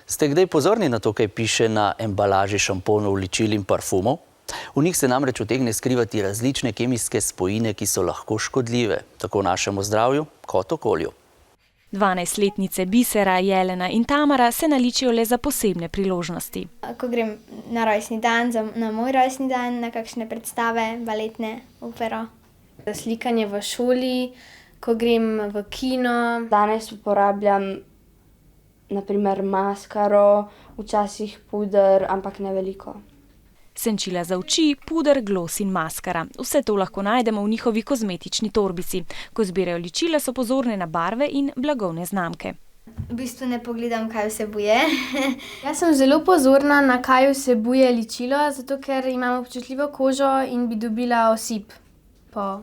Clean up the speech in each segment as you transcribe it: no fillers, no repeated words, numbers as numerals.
Ste kdaj pozorni na to, kaj piše na embalaži šamponov, ličil in parfumov? V njih se namreč utegne skrivati različne kemijske spojine, ki so lahko škodljive, tako našemu zdravju kot okolju. 12-letnice Bisera, Jelena in Tamara se naličijo le za posebne priložnosti. Ko grem na rojstni dan, na moj rojstni dan, na kakšne predstave, baletne, opero. Za slikanje v šoli, ko grem v kino. Danes uporabljam naprimer maskaro, včasih puder, ampak ne veliko. Senčila za oči, puder, glos in maskara. Vse to lahko najdemo v njihovi kozmetični torbici. Ko zbirajo ličila, so pozorne na barve in blagovne znamke. V bistvu ne pogledam, kaj vsebuje. Jaz sem zelo pozorna, na kaj vsebuje ličilo, zato ker imam občutljivo kožo in bi dobila osip po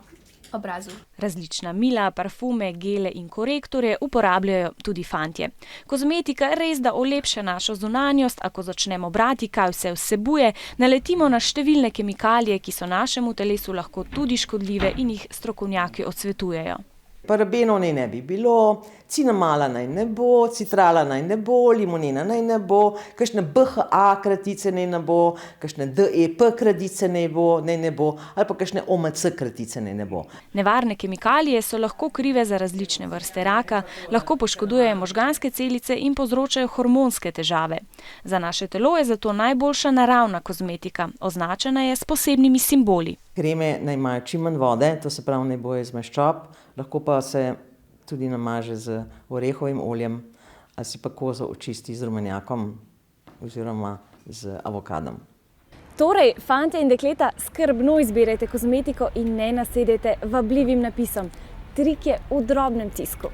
obrazu. Različna mila, parfume, gele in korektorje uporabljajo tudi fantje. Kozmetika res da olepša našo zunanjost, a ko začnemo brati, kaj vse vsebuje, naletimo na številne kemikalije, ki so našemu telesu lahko tudi škodljive in jih strokovnjaki odsvetujejo. Parabenov naj ne bi bilo, cinamala naj ne bo, citrala naj ne bo, limonena naj ne bo, kakšne BHA kratice naj ne bo, kakšne DEP kratice naj ne bo, ali pa kakšne OMC kratice naj ne bo. Nevarne kemikalije so lahko krive za različne vrste raka, lahko poškodujejo možganske celice in povzročajo hormonske težave. Za naše telo je zato najboljša naravna kozmetika, označena je s posebnimi simboli. Kreme naj imajo čim manj vode, to se pravi ne bojo iz maščob, lahko pa se tudi namaže z orehovim oljem ali si pa kožo očisti z rumenjakom oziroma z avokadom. Torej, fantje in dekleta, skrbno izbirajte kozmetiko in ne nasedete vabljivim napisom. Trik je v drobnem tisku.